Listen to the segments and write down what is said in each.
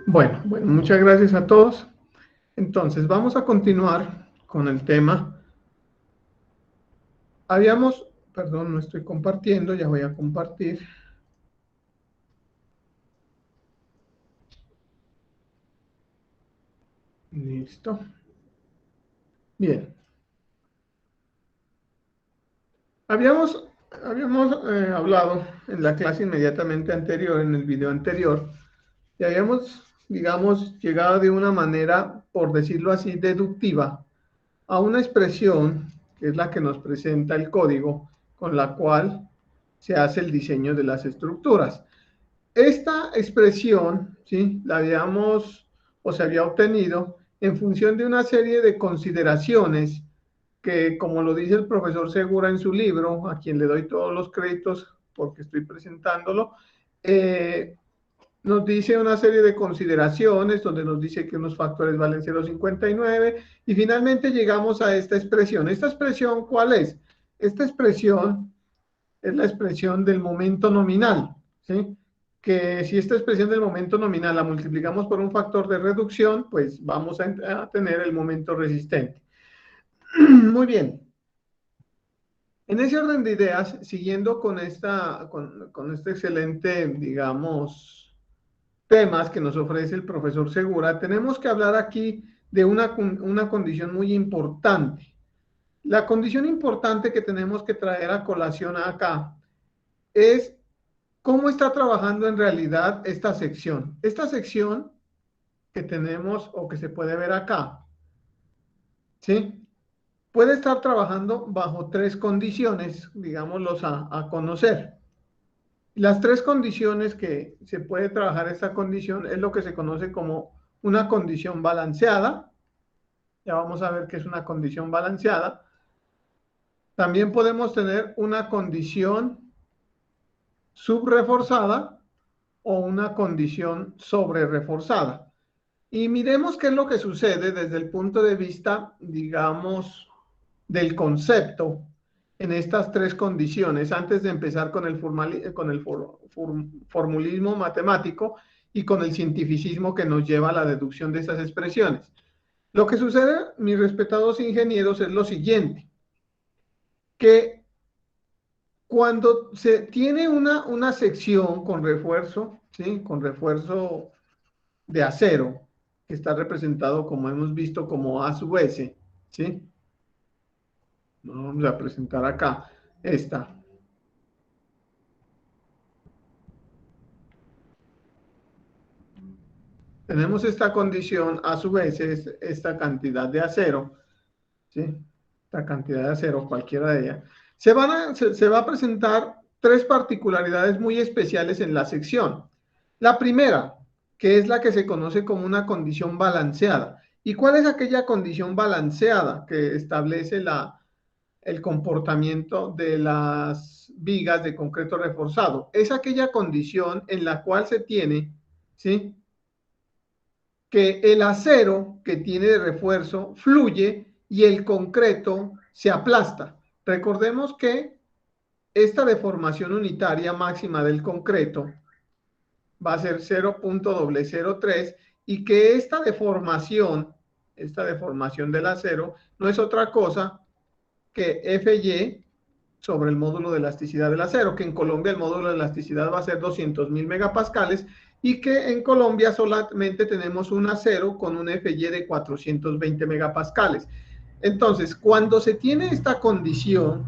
Bueno, muchas gracias a todos. Entonces, vamos a continuar con el tema. Perdón, no estoy compartiendo, ya voy a compartir. Listo. Bien. Habíamos hablado en la clase inmediatamente anterior, en el video anterior, y habíamos, digamos, llegado de una manera, por decirlo así, deductiva a una expresión que es la que nos presenta el código, con la cual se hace el diseño de las estructuras. Esta expresión, ¿sí?, la habíamos o se había obtenido en función de una serie de consideraciones que, como lo dice el profesor Segura en su libro, a quien le doy todos los créditos porque estoy presentándolo, nos dice una serie de consideraciones donde nos dice que unos factores valen 0,59 y finalmente llegamos a esta expresión. ¿Esta expresión cuál es? Esta expresión es la expresión del momento nominal, ¿sí? Que si esta expresión del momento nominal la multiplicamos por un factor de reducción, pues vamos a tener el momento resistente. Muy bien. En ese orden de ideas, siguiendo con este excelente, digamos, temas que nos ofrece el profesor Segura, tenemos que hablar aquí de una condición muy importante. La condición importante que tenemos que traer a colación acá es cómo está trabajando en realidad esta sección. Esta sección que tenemos o que se puede ver acá, ¿sí?, puede estar trabajando bajo tres condiciones, digámoslos a conocer. Las tres condiciones que se puede trabajar esta condición es lo que se conoce como una condición balanceada. Ya vamos a ver qué es una condición balanceada. También podemos tener una condición subreforzada o una condición sobrereforzada. Y miremos qué es lo que sucede desde el punto de vista, digamos, del concepto en estas tres condiciones, antes de empezar con el formulismo matemático y con el cientificismo que nos lleva a la deducción de estas expresiones. Lo que sucede, mis respetados ingenieros, es lo siguiente, que cuando se tiene una sección con refuerzo, ¿sí?, con refuerzo de acero, que está representado, como hemos visto, como A sub S, ¿sí? Vamos a presentar acá esta. Tenemos esta condición, a su vez, es esta cantidad de acero, ¿sí?, esta cantidad de acero, cualquiera de ellas. Se va a presentar tres particularidades muy especiales en la sección. La primera, que es la que se conoce como una condición balanceada. ¿Y cuál es aquella condición balanceada que establece el comportamiento de las vigas de concreto reforzado? Es aquella condición en la cual se tiene, ¿sí?, que el acero que tiene de refuerzo fluye y el concreto se aplasta. Recordemos que esta deformación unitaria máxima del concreto va a ser 0.003 y que esta deformación del acero no es otra cosa que Fy sobre el módulo de elasticidad del acero, que en Colombia el módulo de elasticidad va a ser 200.000 megapascales y que en Colombia solamente tenemos un acero con un Fy de 420 megapascales. Entonces, cuando se tiene esta condición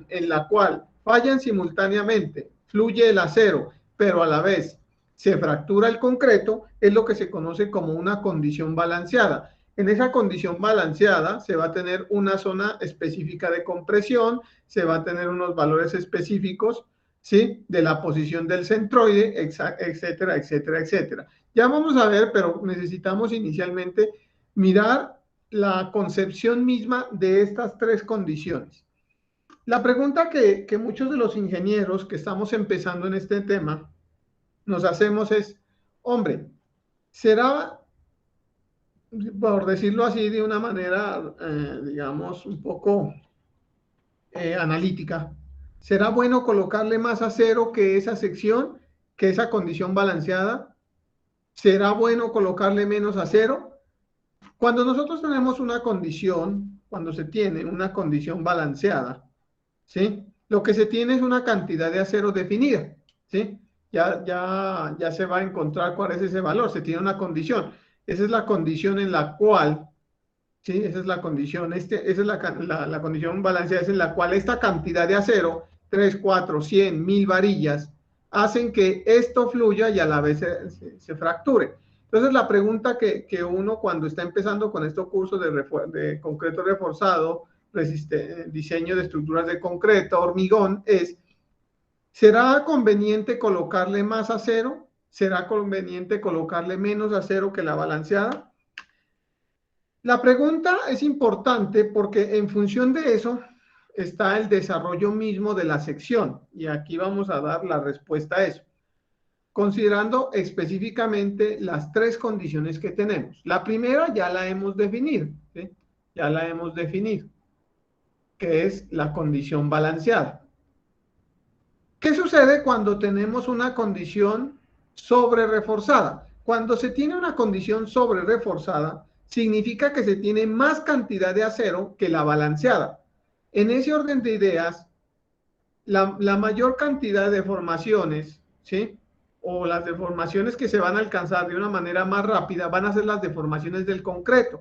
en la cual fallan simultáneamente, fluye el acero, pero a la vez se fractura el concreto, es lo que se conoce como una condición balanceada. En esa condición balanceada se va a tener una zona específica de compresión, se va a tener unos valores específicos, ¿sí?, de la posición del centroide, etcétera, etcétera, etcétera. Ya vamos a ver, pero necesitamos inicialmente mirar la concepción misma de estas tres condiciones. La pregunta que muchos de los ingenieros que estamos empezando en este tema nos hacemos es, hombre, ¿será, por decirlo así de una manera, digamos, un poco analítica, será bueno colocarle más acero que esa sección, que esa condición balanceada? ¿Será bueno colocarle menos acero? Cuando nosotros tenemos una condición, cuando se tiene una condición balanceada, ¿sí? Lo que se tiene es una cantidad de acero definida, ¿sí? Ya se va a encontrar cuál es ese valor, se tiene una condición. Esa es la condición en la cual, ¿sí? Esa es la condición, esa es la condición balanceada, es en la cual esta cantidad de acero, 3, 4, 100, 1000 varillas, hacen que esto fluya y a la vez se fracture. Entonces la pregunta que uno cuando está empezando con estos cursos de concreto reforzado, diseño de estructuras de concreto, hormigón, es, ¿será conveniente colocarle más acero? ¿Será conveniente colocarle menos acero que la balanceada? La pregunta es importante porque en función de eso está el desarrollo mismo de la sección y aquí vamos a dar la respuesta a eso, considerando específicamente las tres condiciones que tenemos. La primera ya la hemos definido, ¿sí? Ya la hemos definido, que es la condición balanceada. ¿Qué sucede cuando tenemos una condición sobre reforzada? Cuando se tiene una condición sobre reforzada, significa que se tiene más cantidad de acero que la balanceada. En ese orden de ideas, la mayor cantidad de deformaciones, ¿sí? O las deformaciones que se van a alcanzar de una manera más rápida van a ser las deformaciones del concreto.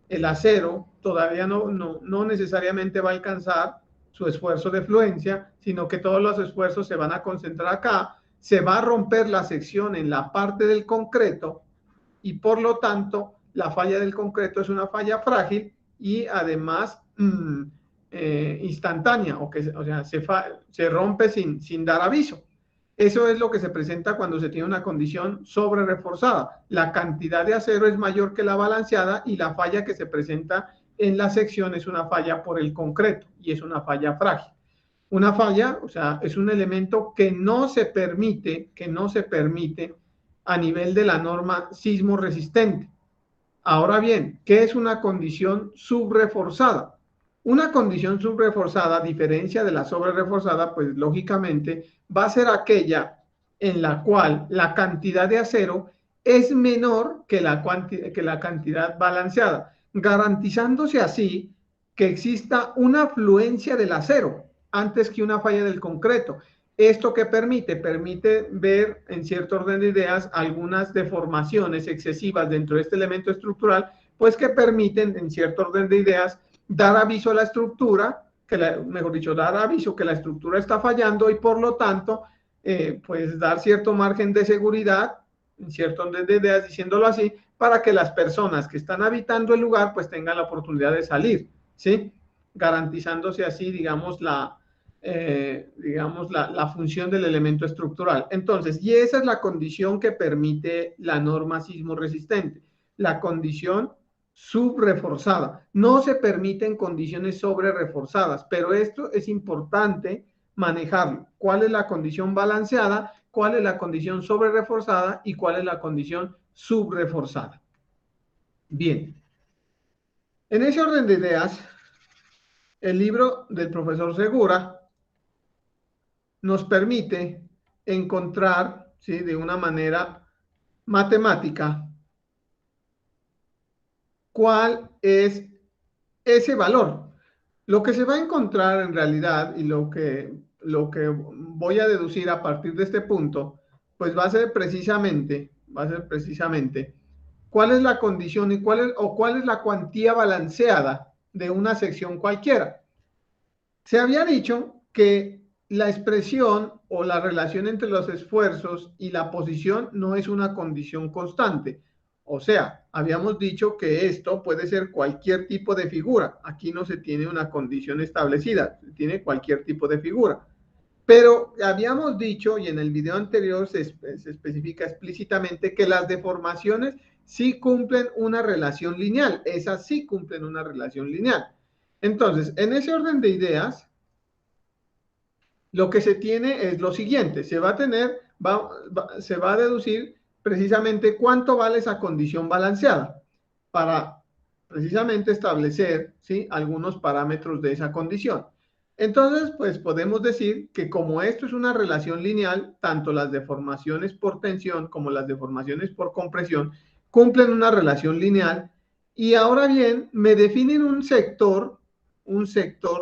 El acero todavía no necesariamente va a alcanzar su esfuerzo de fluencia, sino que todos los esfuerzos se van a concentrar acá, se va a romper la sección en la parte del concreto y por lo tanto la falla del concreto es una falla frágil y además instantánea, o sea, se rompe sin dar aviso. Eso es lo que se presenta cuando se tiene una condición sobre reforzada. La cantidad de acero es mayor que la balanceada y la falla que se presenta en la sección es una falla por el concreto y es una falla frágil. Una falla, o sea, es un elemento que no se permite a nivel de la norma sismo resistente. Ahora bien, ¿qué es una condición subreforzada? Una condición subreforzada, a diferencia de la sobrereforzada, pues lógicamente va a ser aquella en la cual la cantidad de acero es menor que la cantidad balanceada, garantizándose así que exista una afluencia del acero antes que una falla del concreto. ¿Esto qué permite? Permite ver en cierto orden de ideas algunas deformaciones excesivas dentro de este elemento estructural, pues que permiten en cierto orden de ideas dar aviso a la estructura, mejor dicho, dar aviso que la estructura está fallando y por lo tanto, pues dar cierto margen de seguridad, en cierto orden de ideas, diciéndolo así, para que las personas que están habitando el lugar pues tengan la oportunidad de salir, ¿sí? Garantizándose así, digamos, la función del elemento estructural. Entonces, y esa es la condición que permite la norma sismo resistente, la condición subreforzada. No se permiten condiciones sobre reforzadas, pero esto es importante manejarlo. ¿Cuál es la condición balanceada? ¿Cuál es la condición sobre reforzada? ¿Y cuál es la condición subreforzada? Bien. En ese orden de ideas, el libro del profesor Segura nos permite encontrar, ¿sí?, de una manera matemática cuál es ese valor. Lo que se va a encontrar en realidad y lo que voy a deducir a partir de este punto, pues va a ser precisamente cuál es la condición y cuál es la cuantía balanceada de una sección cualquiera. Se había dicho que la expresión o la relación entre los esfuerzos y la posición no es una condición constante. O sea, habíamos dicho que esto puede ser cualquier tipo de figura. Aquí no se tiene una condición establecida, se tiene cualquier tipo de figura. Pero habíamos dicho, y en el video anterior se especifica explícitamente, que las deformaciones sí cumplen una relación lineal. Esas sí cumplen una relación lineal. Entonces, en ese orden de ideas, lo que se tiene es lo siguiente, se va a deducir precisamente cuánto vale esa condición balanceada para precisamente establecer, ¿sí?, algunos parámetros de esa condición. Entonces, pues podemos decir que como esto es una relación lineal, tanto las deformaciones por tensión como las deformaciones por compresión cumplen una relación lineal. Y ahora bien, me definen un sector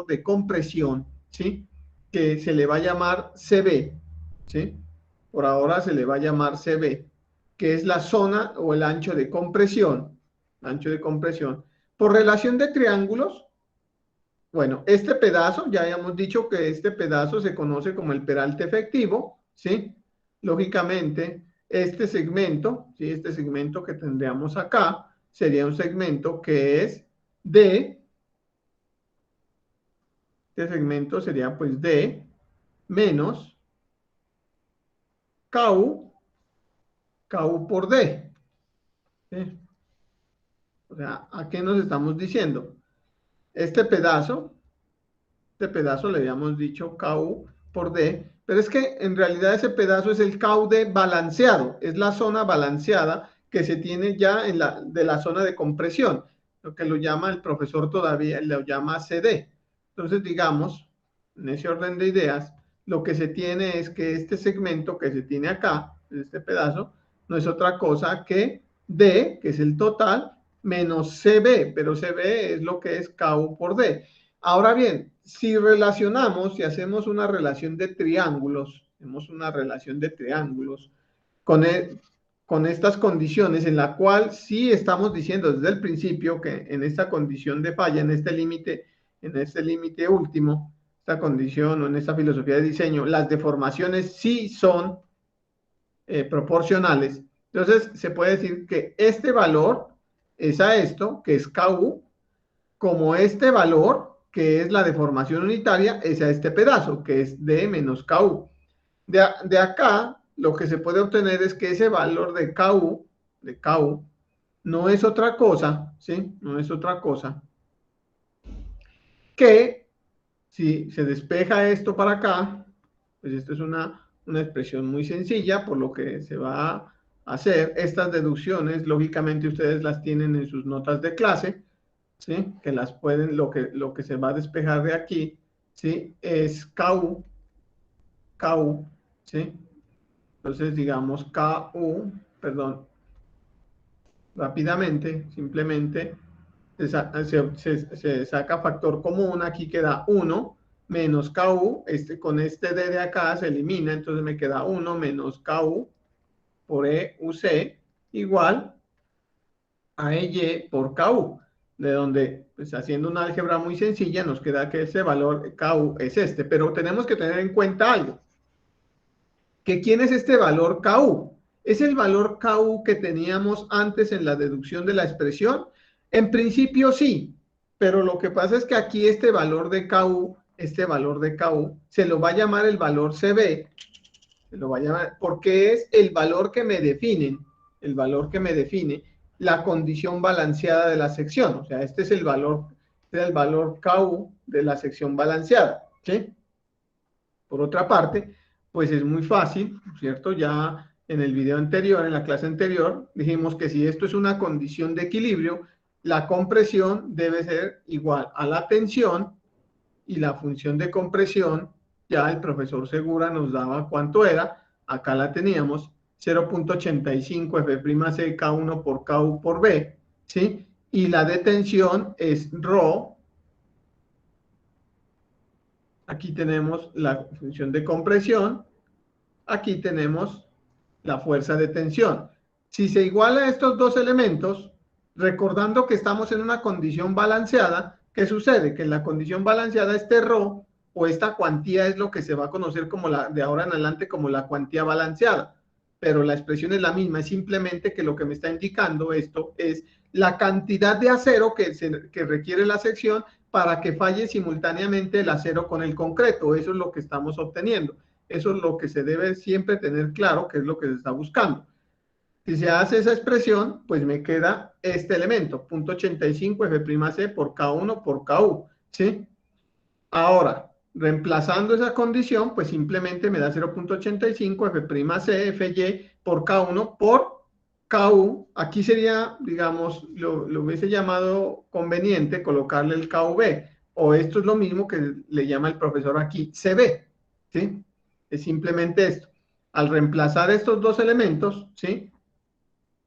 de compresión, ¿sí? Que se le va a llamar CB, ¿sí? Por ahora se le va a llamar CB, que es la zona o el ancho de compresión, por relación de triángulos. Bueno, este pedazo, ya habíamos dicho que este pedazo se conoce como el peralte efectivo, ¿sí? Lógicamente, este segmento, ¿sí? Este segmento que tendríamos acá, sería un segmento que es D, este segmento sería pues D menos KU, KU por D, ¿sí? O sea, ¿a qué nos estamos diciendo? Este pedazo le habíamos dicho KU por D, pero es que en realidad ese pedazo es el KUD balanceado, es la zona balanceada que se tiene ya de la zona de compresión, lo que lo llama el profesor todavía, lo llama CD. Entonces, digamos, en ese orden de ideas, lo que se tiene es que este segmento que se tiene acá, este pedazo, no es otra cosa que D, que es el total, menos CB, pero CB es lo que es KU por D. Ahora bien, si relacionamos, si hacemos una relación de triángulos, con, con estas condiciones en la cual sí estamos diciendo desde el principio que en esta condición de falla, en este límite último, esta condición o en esta filosofía de diseño, las deformaciones sí son proporcionales. Entonces, se puede decir que este valor es a esto, que es KU, como este valor, que es la deformación unitaria, es a este pedazo, que es D menos KU. De acá, lo que se puede obtener es que ese valor de KU, no es otra cosa, ¿sí? No es otra cosa que, si se despeja esto para acá, pues esto es una expresión muy sencilla, por lo que se va a hacer. Estas deducciones, lógicamente, ustedes las tienen en sus notas de clase, ¿sí? Que las pueden, lo que se va a despejar de aquí, ¿sí? Es KU, ¿sí? Entonces, digamos perdón, rápidamente, simplemente se saca factor común, aquí queda 1 menos KU, con este D de acá se elimina, entonces me queda 1 menos KU por EUC igual a EY por KU, de donde, pues haciendo una álgebra muy sencilla, nos queda que ese valor KU es este, pero tenemos que tener en cuenta algo, que ¿quién es este valor KU? ¿Es el valor KU que teníamos antes en la deducción de la expresión? En principio sí, pero lo que pasa es que aquí este valor de KU, se lo va a llamar el valor CB, se lo va a llamar, porque es el valor que me define la condición balanceada de la sección. O sea, este es el valor KU de la sección balanceada, ¿sí? Por otra parte, pues es muy fácil, ¿cierto? Ya en el video anterior, en la clase anterior, dijimos que si esto es una condición de equilibrio, la compresión debe ser igual a la tensión y la función de compresión, ya el profesor Segura nos daba cuánto era, acá la teníamos, 0.85 F'C K1 por KU por B, ¿sí? Y la de tensión es ρ. Aquí tenemos la función de compresión, aquí tenemos la fuerza de tensión. Si se iguala estos dos elementos, recordando que estamos en una condición balanceada, ¿qué sucede? Que en la condición balanceada este ρ o esta cuantía es lo que se va a conocer como de ahora en adelante como la cuantía balanceada, pero la expresión es la misma, es simplemente que lo que me está indicando esto es la cantidad de acero que requiere la sección para que falle simultáneamente el acero con el concreto. Eso es lo que estamos obteniendo. Eso es lo que se debe siempre tener claro, que es lo que se está buscando. Si se hace esa expresión, pues me queda este elemento, 0.85 F'C por K1 por KU, ¿sí? Ahora, reemplazando esa condición, pues simplemente me da 0.85 F'C Fy por K1 por KU. Aquí sería, digamos, lo hubiese llamado conveniente colocarle el KV, o esto es lo mismo que le llama el profesor aquí CB, ¿sí? Es simplemente esto. Al reemplazar estos dos elementos, ¿sí?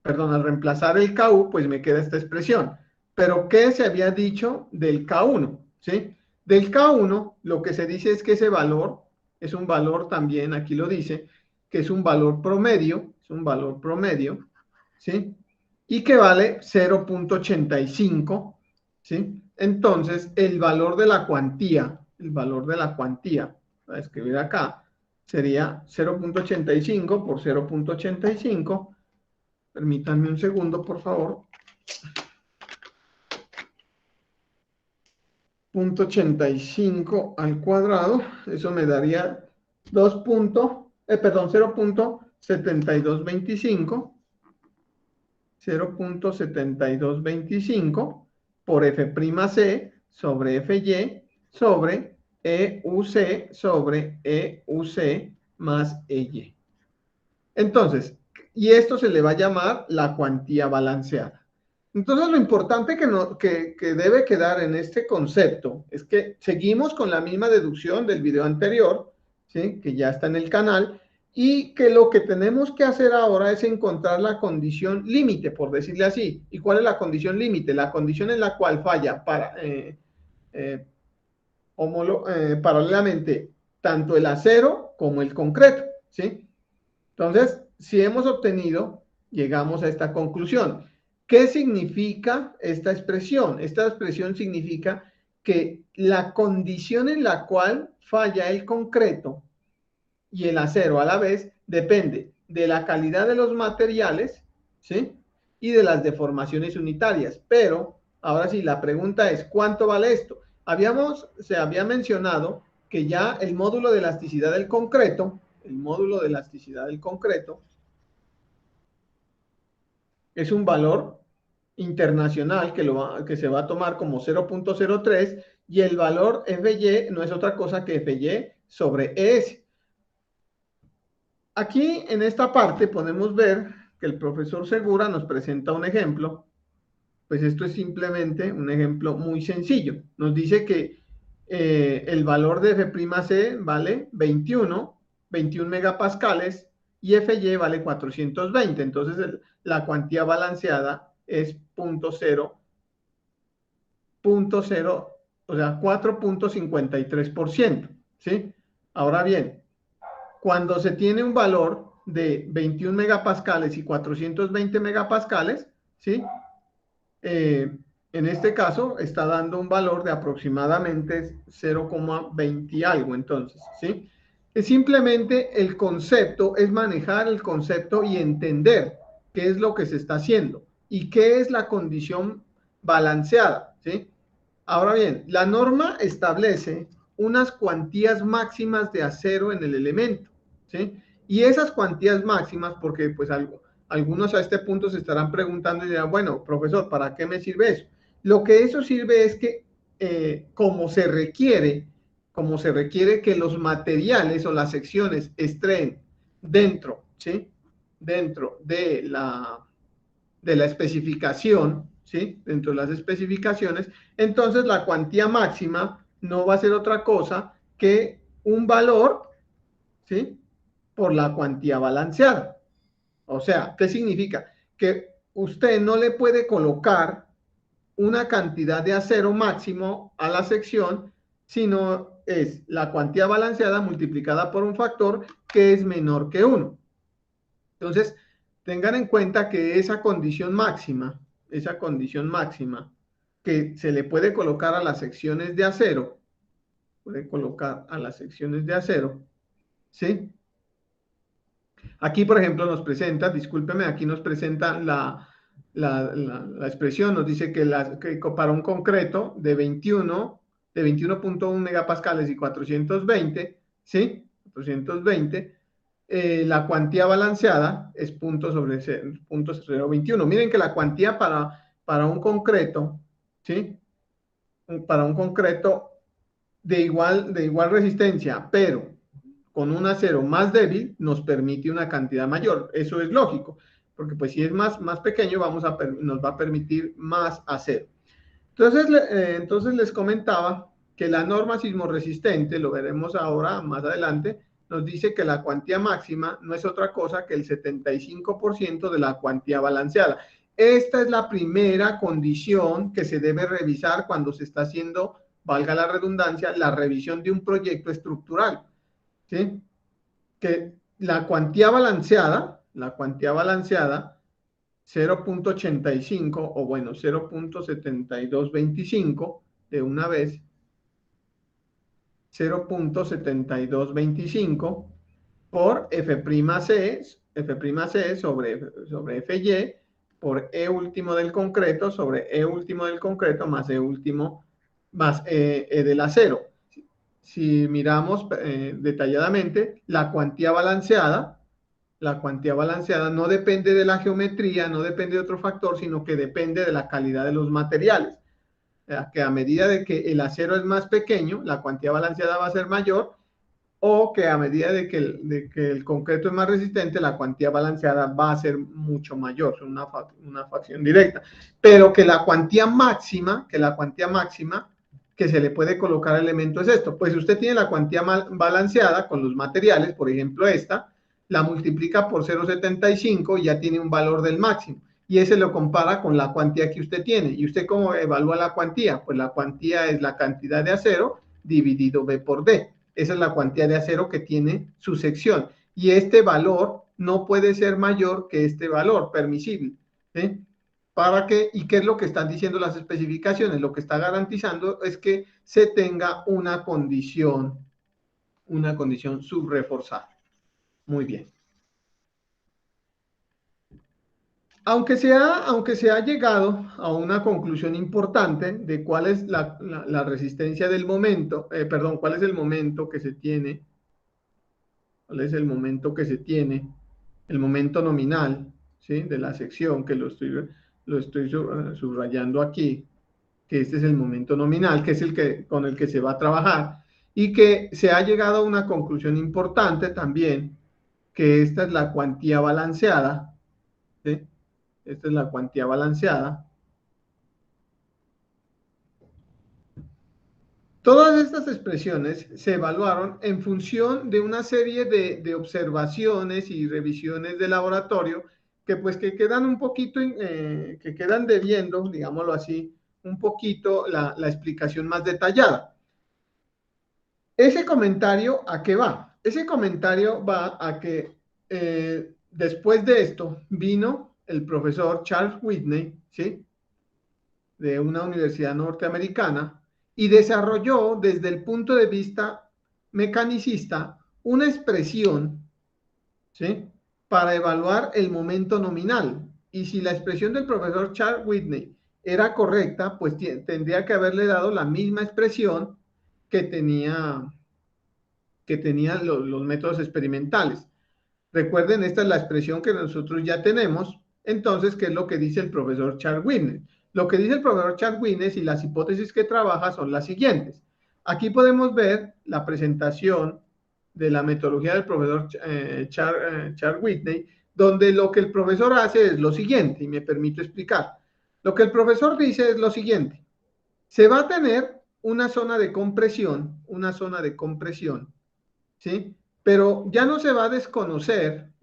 Perdón, al reemplazar el KU, pues me queda esta expresión. Pero, ¿qué se había dicho del K1? ¿Sí? Del K1, lo que se dice es que ese valor es un valor también, aquí lo dice, que es un valor promedio, ¿sí? Y que vale 0.85, ¿sí? Entonces, el valor de la cuantía, voy a escribir acá, sería 0.85 por 0.85. Permítanme un segundo, por favor. 0.85 al cuadrado, eso me daría 0.7225 por F'C sobre Fy sobre EUC sobre EUC más EY. Entonces, y esto se le va a llamar la cuantía balanceada. Entonces, lo importante que debe quedar en este concepto es que seguimos con la misma deducción del video anterior, ¿sí? Que ya está en el canal, y que lo que tenemos que hacer ahora es encontrar la condición límite, por decirle así. ¿Y cuál es la condición límite? La condición en la cual falla paralelamente tanto el acero como el concreto, ¿sí? Entonces, si hemos obtenido, llegamos a esta conclusión. ¿Qué significa esta expresión? Esta expresión significa que la condición en la cual falla el concreto y el acero a la vez depende de la calidad de los materiales, ¿sí? Y de las deformaciones unitarias. Pero, ahora sí, la pregunta es, ¿cuánto vale esto? Se había mencionado que ya el módulo de elasticidad del concreto, es un valor internacional que se va a tomar como 0.03 y el valor Fy no es otra cosa que Fy sobre ES. Aquí en esta parte podemos ver que el profesor Segura nos presenta un ejemplo. Pues esto es simplemente un ejemplo muy sencillo. Nos dice que el valor de F'C vale 21 megapascales y Fy vale 420. Entonces la cuantía balanceada es 0.0, o sea, 4.53%, ¿sí? Ahora bien, cuando se tiene un valor de 21 megapascales y 420 megapascales, ¿sí? En este caso está dando un valor de aproximadamente 0,20 y algo, entonces, ¿sí? Es simplemente el concepto, es manejar el concepto y entender qué es lo que se está haciendo y qué es la condición balanceada, ¿sí? Ahora bien, la norma establece unas cuantías máximas de acero en el elemento, ¿sí? Y esas cuantías máximas, porque pues algunos a este punto se estarán preguntando y dirán, bueno, profesor, ¿para qué me sirve eso? Lo que eso sirve es que como se requiere que los materiales o las secciones estén dentro, ¿sí? Dentro de la especificación, ¿sí? Dentro de las especificaciones, entonces la cuantía máxima no va a ser otra cosa que un valor, ¿sí? Por la cuantía balanceada. O sea, ¿qué significa? Que usted no le puede colocar una cantidad de acero máximo a la sección, sino es la cuantía balanceada multiplicada por un factor que es menor que 1. Entonces, tengan en cuenta que esa condición máxima que se le puede colocar a las secciones de acero, ¿sí? Aquí, por ejemplo, nos presenta, discúlpeme, aquí nos presenta la expresión, nos dice que para un concreto de 21.1 megapascales y 420, ¿sí? 420, la cuantía balanceada es punto sobre 0.021. Miren que la cuantía para un concreto, ¿sí? Para un concreto de igual resistencia, pero con un acero más débil, nos permite una cantidad mayor. Eso es lógico, porque pues si es más pequeño, nos va a permitir más acero. Entonces les comentaba que la norma sismorresistente, lo veremos ahora más adelante, nos dice que la cuantía máxima no es otra cosa que el 75% de la cuantía balanceada. Esta es la primera condición que se debe revisar cuando se está haciendo, valga la redundancia, la revisión de un proyecto estructural, ¿sí? Que la cuantía balanceada 0.85 o bueno, 0.7225 de una vez, 0.7225 por F'C sobre Fy por E último del concreto sobre E último del concreto más E último más E del acero. Si miramos detalladamente, la cuantía balanceada no depende de la geometría, no depende de otro factor, sino que depende de la calidad de los materiales. Que a medida de que el acero es más pequeño, la cuantía balanceada va a ser mayor, o que a medida de que el concreto es más resistente, la cuantía balanceada va a ser mucho mayor, es una facción directa. Pero que la cuantía máxima que se le puede colocar al elemento es esto. Pues usted tiene la cuantía balanceada con los materiales, por ejemplo esta, la multiplica por 0.75 y ya tiene un valor del máximo. Y ese lo compara con la cuantía que usted tiene. ¿Y usted cómo evalúa la cuantía? Pues la cuantía es la cantidad de acero dividido B por D. Esa es la cuantía de acero que tiene su sección. Y este valor no puede ser mayor que este valor permisible. ¿Sí? ¿Y qué es lo que están diciendo las especificaciones? Lo que está garantizando es que se tenga una condición subreforzada. Muy bien. Aunque se ha llegado a una conclusión importante de cuál es la resistencia del momento, cuál es el momento que se tiene, el momento nominal, ¿sí? De la sección, que lo estoy subrayando aquí, que este es el momento nominal, que es con el que se va a trabajar, y que se ha llegado a una conclusión importante también, que esta es la cuantía balanceada, ¿sí? Esta es la cuantía balanceada. Todas estas expresiones se evaluaron en función de una serie de observaciones y revisiones de laboratorio que quedan un poquito, que quedan debiendo, digámoslo así, un poquito la explicación más detallada. Ese comentario, ¿a qué va? Ese comentario va a que después de esto vino el profesor Charles Whitney, ¿sí? De una universidad norteamericana, y desarrolló desde el punto de vista mecanicista una expresión, ¿sí? Para evaluar el momento nominal. Y si la expresión del profesor Charles Whitney era correcta, pues tendría que haberle dado la misma expresión que tenían los métodos experimentales. Recuerden, esta es la expresión que nosotros ya tenemos. Entonces, ¿qué es lo que dice el profesor Charles Whitney? Lo que dice el profesor Charles Whitney y las hipótesis que trabaja son las siguientes. Aquí podemos ver la presentación de la metodología del profesor Charles Whitney, donde lo que el profesor hace es lo siguiente, y me permito explicar. Lo que el profesor dice es lo siguiente. Se va a tener una zona de compresión, ¿sí? Pero ya no se va a desconocer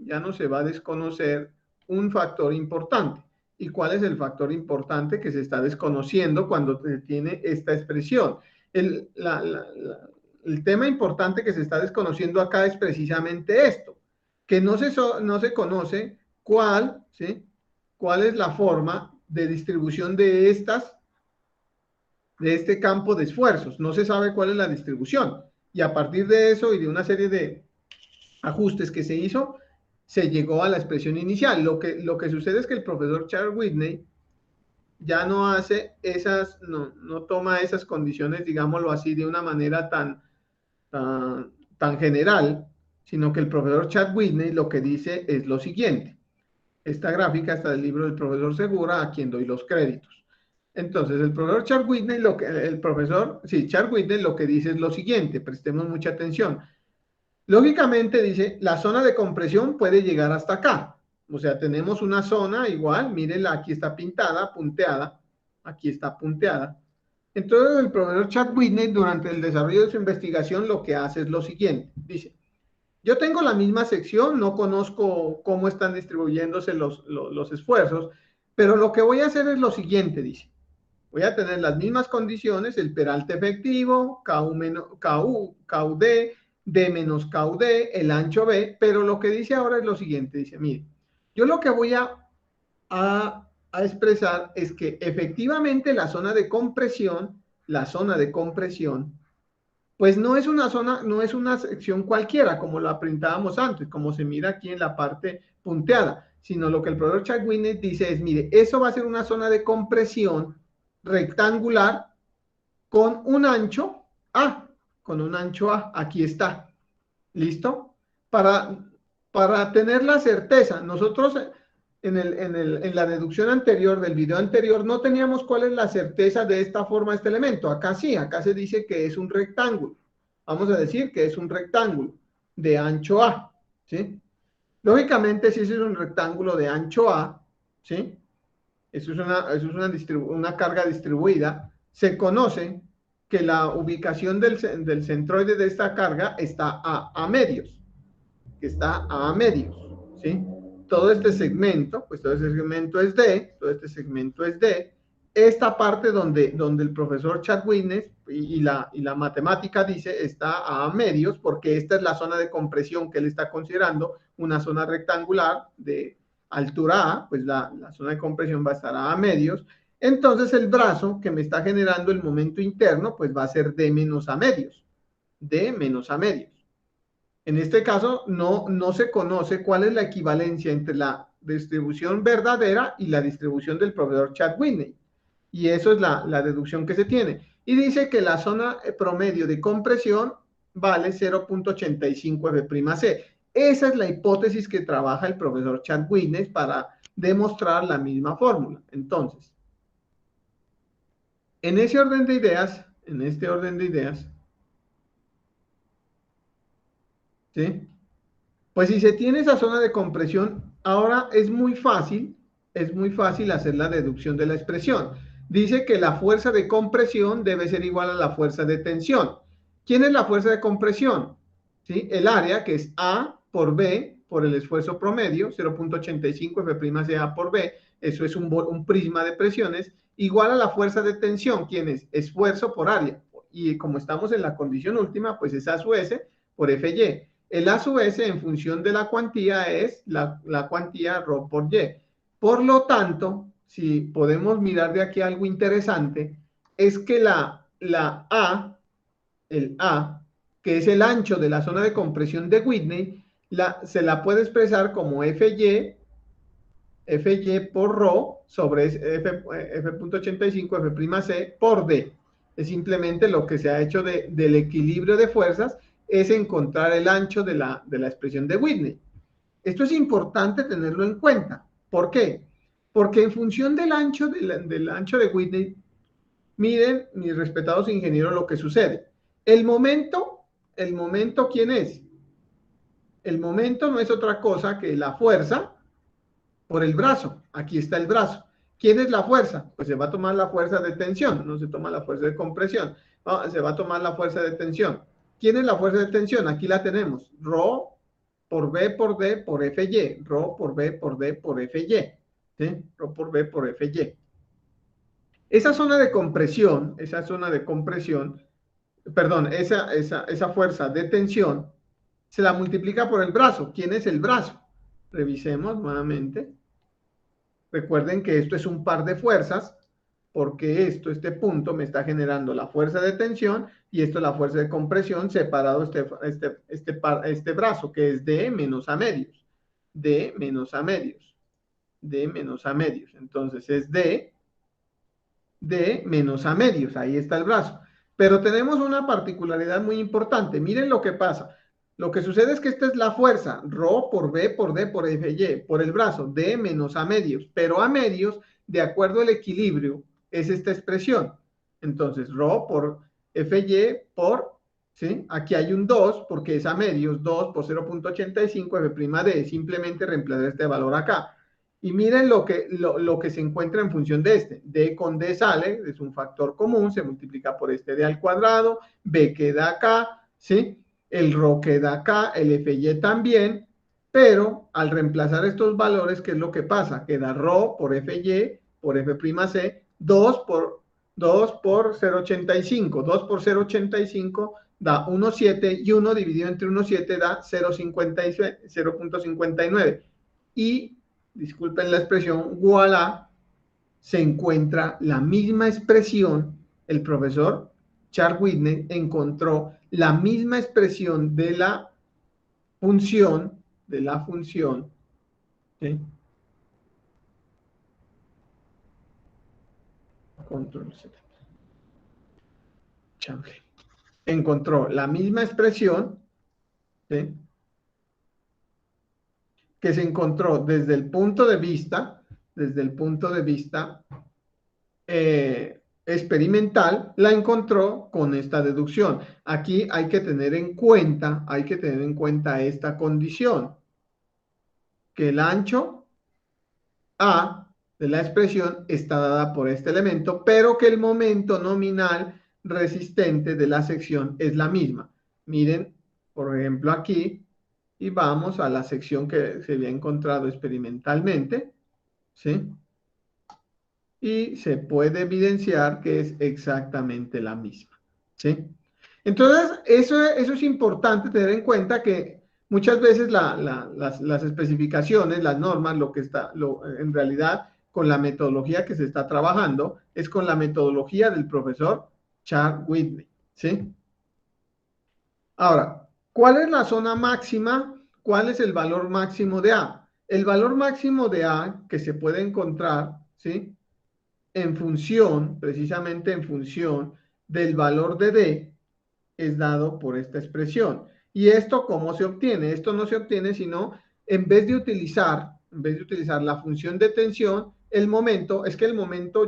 un factor importante. ¿Y cuál es el factor importante que se está desconociendo cuando se tiene esta expresión? El tema importante que se está desconociendo acá es precisamente esto, que no se conoce ¿sí? cuál es la forma de distribución de este campo de esfuerzos. No se sabe cuál es la distribución. Y a partir de eso y de una serie de ajustes que se hizo, se llegó a la expresión inicial. Lo que sucede es que el profesor Charles Whitney ya no hace no toma esas condiciones, digámoslo así, de una manera tan general, sino que el profesor Charles Whitney lo que dice es lo siguiente. Esta gráfica está del libro del profesor Segura, a quien doy los créditos. Entonces, el profesor Charles Whitney, Charles Whitney lo que dice es lo siguiente, prestemos mucha atención. Lógicamente dice, la zona de compresión puede llegar hasta acá. O sea, tenemos una zona igual, mírenla, aquí está punteada, Entonces el profesor Chad Whitney durante el desarrollo de su investigación lo que hace es lo siguiente, dice, yo tengo la misma sección, no conozco cómo están distribuyéndose los esfuerzos, pero lo que voy a hacer es lo siguiente, dice, voy a tener las mismas condiciones, el peralte efectivo, KD, D menos KD, el ancho B, pero lo que dice ahora es lo siguiente, dice, mire, yo lo que voy a expresar es que efectivamente la zona de compresión, pues no es una zona, no es una sección cualquiera, como la printábamos antes, como se mira aquí en la parte punteada, sino lo que el profesor Chad Whitney dice es, mire, eso va a ser una zona de compresión rectangular con un ancho A, con un ancho A, aquí está, ¿listo? Para, para tener la certeza, nosotros en la deducción anterior, del video anterior, no teníamos cuál es la certeza de esta forma de este elemento. Acá sí, acá se dice que es un rectángulo. Vamos a decir que es un rectángulo de ancho A, ¿sí? Lógicamente, si ese es un rectángulo de ancho A, ¿sí? Eso es una carga distribuida. Se conoce que la ubicación del centroide de esta carga está a medios, que está a medios, ¿sí? Todo este segmento, pues todo este segmento es D, todo este segmento es D. Esta parte donde el profesor Chad Whitney y la matemática dice está a medios, porque esta es la zona de compresión que él está considerando, una zona rectangular de altura A, pues la zona de compresión va a estar a medios. Entonces el brazo que me está generando el momento interno, pues va a ser D menos a medios, D menos a medios. En este caso, no se conoce cuál es la equivalencia entre la distribución verdadera y la distribución del profesor Chad Whitney. Y eso es la deducción que se tiene. Y dice que la zona promedio de compresión vale 0.85 F'C. Esa es la hipótesis que trabaja el profesor Chad Whitney para demostrar la misma fórmula. Entonces, en ese orden de ideas, en este orden de ideas, ¿sí? Pues si se tiene esa zona de compresión, ahora es muy fácil hacer la deducción de la expresión. Dice que la fuerza de compresión debe ser igual a la fuerza de tensión. ¿Quién es la fuerza de compresión? ¿Sí? El área, que es A por B, por el esfuerzo promedio, 0.85 F'A por B, eso es un prisma de presiones, igual a la fuerza de tensión, ¿quién es? Esfuerzo por área. Y como estamos en la condición última, pues es A sub S por Fy. El A sub S en función de la cuantía es la cuantía ρ por Y. Por lo tanto, si podemos mirar de aquí algo interesante, es que el A, que es el ancho de la zona de compresión de Whitney, se la puede expresar como Fy por ρ sobre F.85 F'C por D. Es simplemente lo que se ha hecho del equilibrio de fuerzas, es encontrar el ancho de la expresión de Whitney. Esto es importante tenerlo en cuenta. ¿Por qué? Porque en función del ancho de Whitney, miren, mis respetados ingenieros, lo que sucede. El momento, ¿quién es? El momento no es otra cosa que la fuerza por el brazo. Aquí está el brazo. ¿Quién es la fuerza? Pues se va a tomar la fuerza de tensión, no se toma la fuerza de compresión. No, se va a tomar la fuerza de tensión. ¿Quién es la fuerza de tensión? Aquí la tenemos. Rho por B por D por Fy. Rho por B por D por Fy. ¿Sí? Rho por B por Fy. Esa zona de compresión, perdón, esa fuerza de tensión, se la multiplica por el brazo. ¿Quién es el brazo? Revisemos nuevamente. Recuerden que esto es un par de fuerzas, porque este punto me está generando la fuerza de tensión y esto es la fuerza de compresión separado este brazo, que es D menos A medios. D menos A medios. D menos A medios. Entonces es D menos A medios. Ahí está el brazo. Pero tenemos una particularidad muy importante. Miren lo que pasa. Lo que sucede es que esta es la fuerza, ρ por B por D por Fy, por el brazo, D menos A medios, pero A medios, de acuerdo al equilibrio, es esta expresión. Entonces, ρ por Fy por, ¿sí? Aquí hay un 2, porque es A medios, 2 por 0.85 F'D, simplemente reemplazar este valor acá. Y miren lo que se encuentra en función de este. D con D sale, es un factor común, se multiplica por este D al cuadrado, B queda acá, ¿sí? El ρ queda acá, el FY también, pero al reemplazar estos valores, ¿qué es lo que pasa? Queda ρ por FY, por F'C, 2 por 0,85. 2 por 0,85 da 1,7 y 1 dividido entre 1,7 da 0,59. Y, disculpen la expresión, voilà, se encuentra la misma expresión. El profesor Charles Whitney encontró la misma expresión de la función, ¿sí? Control Z. Encontró la misma expresión, ¿sí? Que se encontró desde el punto de vista, experimental, la encontró con esta deducción. Aquí hay que tener en cuenta, esta condición, que el ancho A de la expresión está dada por este elemento, pero que el momento nominal resistente de la sección es la misma. Miren, por ejemplo, aquí, y vamos a la sección que se había encontrado experimentalmente, ¿sí? Y se puede evidenciar que es exactamente la misma, ¿sí? Entonces, eso es importante tener en cuenta, que muchas veces las especificaciones, las normas, en realidad, con la metodología que se está trabajando, es con la metodología del profesor Charles Whitney, ¿sí? Ahora, ¿cuál es la zona máxima? ¿Cuál es el valor máximo de A? El valor máximo de A que se puede encontrar, ¿sí? Precisamente en función del valor de D, es dado por esta expresión. ¿Y esto cómo se obtiene? Esto no se obtiene sino en vez de utilizar la función de tensión, el momento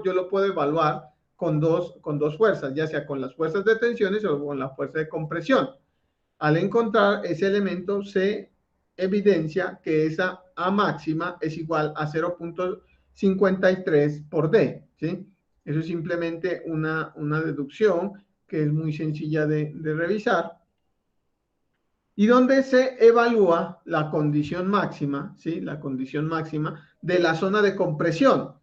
yo lo puedo evaluar con dos fuerzas, ya sea con las fuerzas de tensiones o con la fuerza de compresión. Al encontrar ese elemento, se evidencia que esa A máxima es igual a 0,53 por D, ¿sí? Eso es simplemente una deducción que es muy sencilla de revisar, y donde se evalúa la condición máxima, ¿sí? La condición máxima de la zona de compresión.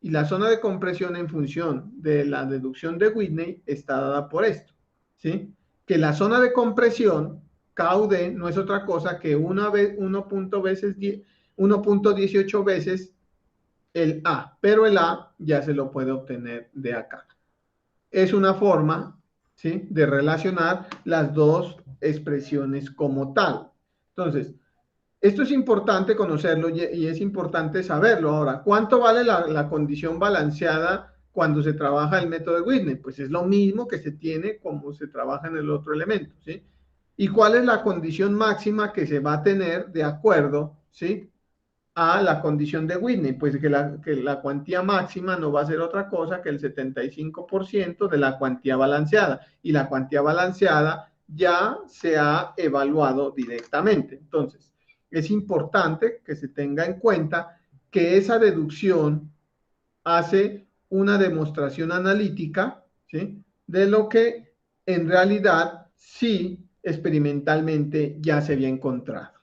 Y la zona de compresión, en función de la deducción de Whitney, está dada por esto, ¿sí? Que la zona de compresión, KUD, no es otra cosa que 1.18 veces el A, pero el A ya se lo puede obtener de acá. Es una forma, ¿sí?, de relacionar las dos expresiones como tal. Entonces, esto es importante conocerlo y es importante saberlo. Ahora, ¿cuánto vale la condición balanceada cuando se trabaja el método de Whitney? Pues es lo mismo que se tiene como se trabaja en el otro elemento, ¿sí? ¿Y cuál es la condición máxima que se va a tener de acuerdo, ¿sí?, a la condición de Whitney? Pues que la cuantía máxima no va a ser otra cosa que el 75% de la cuantía balanceada. Y la cuantía balanceada ya se ha evaluado directamente. Entonces, es importante que se tenga en cuenta que esa deducción hace una demostración analítica, ¿sí?, de lo que en realidad sí experimentalmente ya se había encontrado.